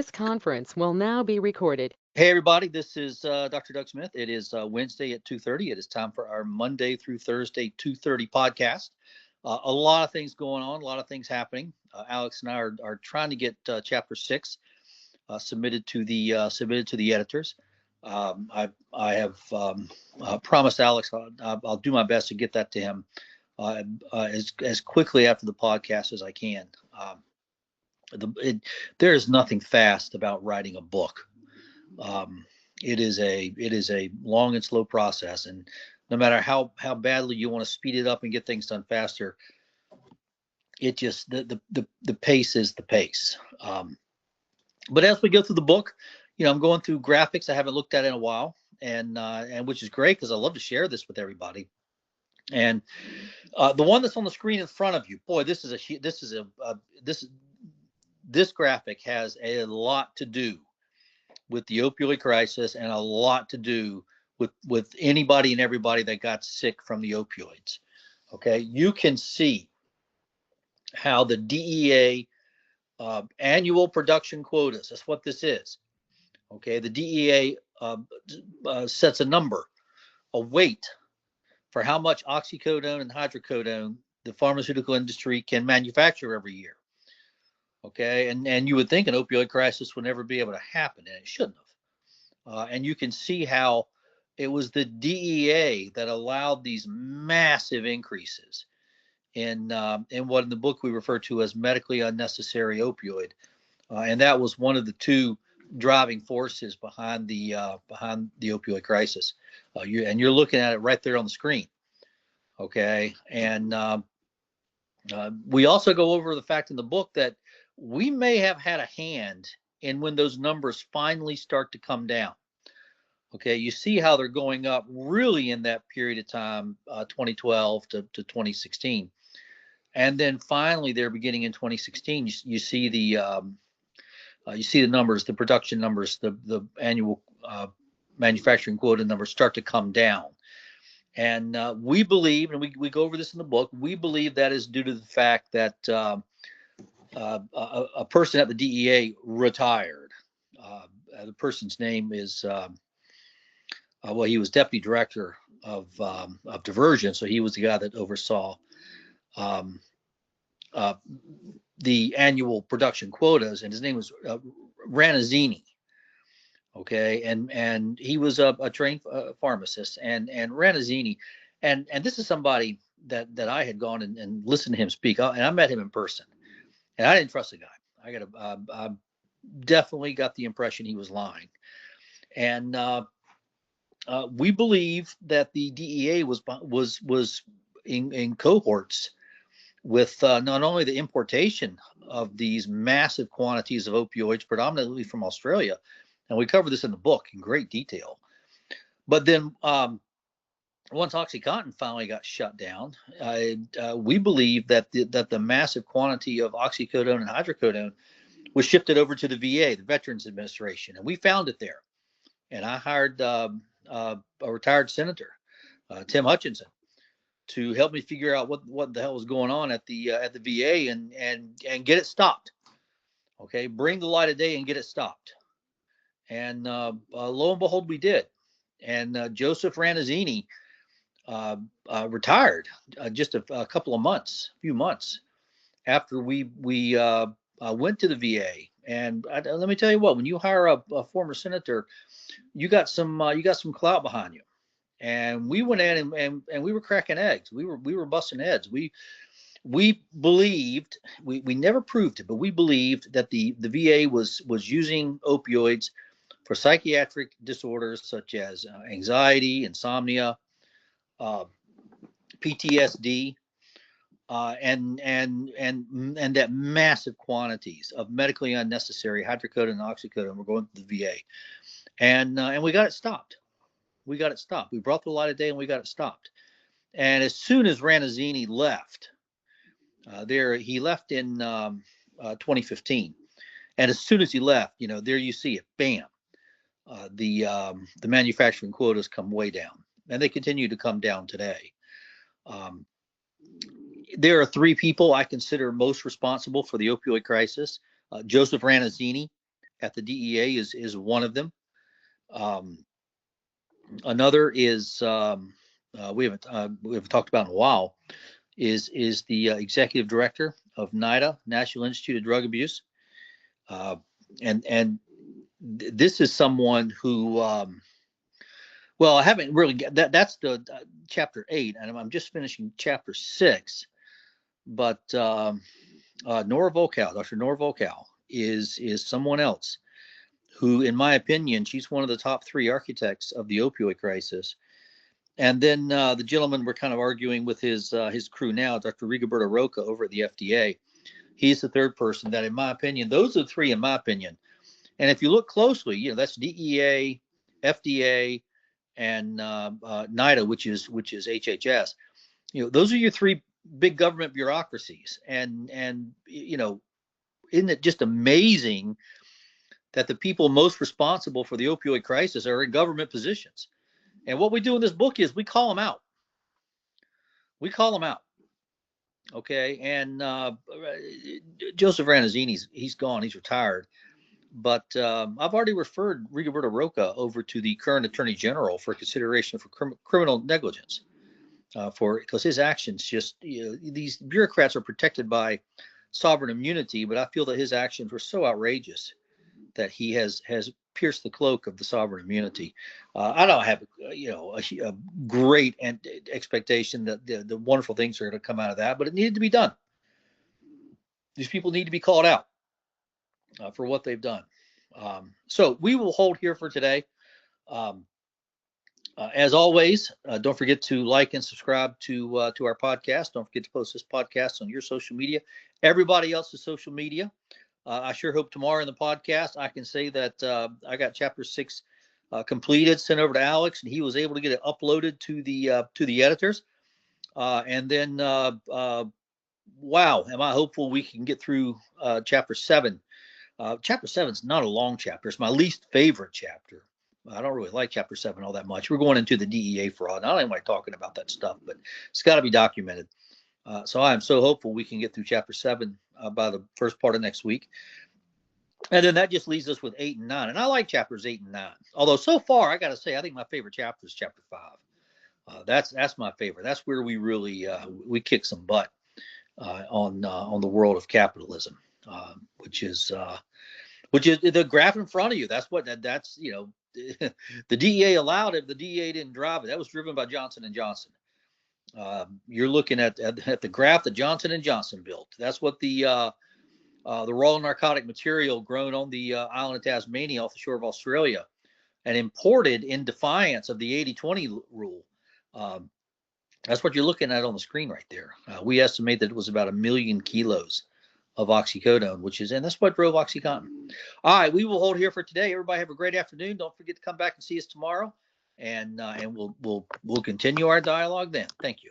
This conference will now be recorded. Hey, everybody, this is Dr. Doug Smith. It is Wednesday at 2:30. It is time for our Monday through Thursday 2:30 podcast. A lot of things going on, a lot of things happening. Alex and I are trying to get Chapter 6 submitted to the editors. I have promised Alex I'll do my best to get that to him as quickly after the podcast as I can. There is nothing fast about writing a book. It is a long and slow process, and no matter how badly you want to speed it up and get things done faster, it just the pace is the pace. But as we go through the book, I'm going through graphics I haven't looked at in a while, and which is great because I love to share this with everybody. And the one that's on the screen in front of you, boy, this graphic has a lot to do with the opioid crisis and a lot to do with anybody and everybody that got sick from the opioids. Okay, you can see how the DEA annual production quotas, that's what this is. Okay, the DEA sets a number, a weight for how much oxycodone and hydrocodone the pharmaceutical industry can manufacture every year. Okay, and you would think an opioid crisis would never be able to happen, and it shouldn't have. And you can see how it was the DEA that allowed these massive increases in what in the book we refer to as medically unnecessary opioid, and that was one of the two driving forces behind the opioid crisis. You're looking at it right there on the screen. Okay, and we also go over the fact in the book that we may have had a hand in when those numbers finally start to come down. Okay, you see how they're going up really in that period of time, 2012 to 2016. And then finally, they're beginning in 2016. You see the numbers, the production numbers, the annual manufacturing quota numbers start to come down. And we believe, and we go over this in the book, we believe that is due to the fact that a person at the DEA retired. The person's name is, he was deputy director of diversion, so he was the guy that oversaw the annual production quotas, and his name was Ranazzini. Okay, and he was a trained pharmacist, and Ranazzini, and this is somebody that I had gone and listened to him speak, and I met him in person, and I didn't trust the guy. I definitely got the impression he was lying, and we believe that the DEA was in cohorts with not only the importation of these massive quantities of opioids, predominantly from Australia, and we cover this in the book in great detail. But then once OxyContin finally got shut down, we believe that the massive quantity of oxycodone and hydrocodone was shifted over to the VA, the Veterans Administration, and we found it there. And I hired a retired senator, Tim Hutchinson, to help me figure out what the hell was going on at the VA and get it stopped. Okay, bring the light of day and get it stopped. And lo and behold, we did. And Joseph Ranazzini retired just a few months after we went to the VA. And let me tell you what: when you hire a former senator, you got some clout behind you. And we went in and we were cracking eggs. We were busting heads. We believed, we never proved it, but we believed that the VA was using opioids for psychiatric disorders such as anxiety, insomnia, PTSD, and that massive quantities of medically unnecessary hydrocodone and oxycodone were going to the VA, and we got it stopped. We brought the light of day and we got it stopped. And as soon as Ranazzini left, he left in 2015, and as soon as he left, there you see it, bam. The manufacturing quotas come way down, and they continue to come down today. There are three people I consider most responsible for the opioid crisis: Joseph Ranazzini, at the DEA is one of them. Another is we haven't talked about in a while is the executive director of NIDA, National Institute of Drug Abuse, and this is someone who well, I haven't really that's the chapter 8, and I'm just finishing chapter 6. But Dr. Nora Volkow is someone else who, in my opinion, she's one of the top 3 architects of the opioid crisis. And then the gentleman we're kind of arguing with his crew now, Dr. Rigoberto Rocha over at the FDA. He's the third person that, in my opinion, those are the 3, in my opinion. And if you look closely, that's DEA, FDA, and NIDA, which is HHS. Those are your 3 big government bureaucracies. And isn't it just amazing that the people most responsible for the opioid crisis are in government positions? And what we do in this book is we call them out. Okay. And Joseph Ranazzini, he's gone, he's retired. But I've already referred Rigoberto Rocha over to the current Attorney General for consideration for criminal negligence, because his actions these bureaucrats are protected by sovereign immunity, but I feel that his actions were so outrageous that he has pierced the cloak of the sovereign immunity. I don't have a great expectation that the wonderful things are going to come out of that, but it needed to be done. These people need to be called out for what they've done. So we will hold here for today. As always, don't forget to like and subscribe to our podcast. Don't forget to post this podcast on your social media, everybody else's social media. I sure hope tomorrow in the podcast I can say that I got chapter 6 completed, sent over to Alex, and he was able to get it uploaded to the editors. And then, wow, am I hopeful we can get through chapter 7. Chapter 7 is not a long chapter. It's my least favorite chapter. I don't really like chapter 7 all that much. We're going into the DEA fraud. I don't even like talking about that stuff, but it's got to be documented. So I am so hopeful we can get through chapter 7 by the first part of next week. And then that just leaves us with 8 and 9. And I like chapters 8 and 9. Although so far, I got to say, I think my favorite chapter is chapter 5. That's my favorite. That's where we really we kick some butt on the world of capitalism, which is the graph in front of you. That's the DEA allowed it. The DEA didn't drive it. That was driven by Johnson & Johnson. You're looking at the graph that Johnson & Johnson built. That's what the raw narcotic material grown on the island of Tasmania off the shore of Australia and imported in defiance of the 80-20 rule. That's what you're looking at on the screen right there. We estimate that it was about 1 million kilos of oxycodone, and that's what drove OxyContin. All right, we will hold here for today. Everybody have a great afternoon. Don't forget to come back and see us tomorrow, and we'll continue our dialogue then. Thank you.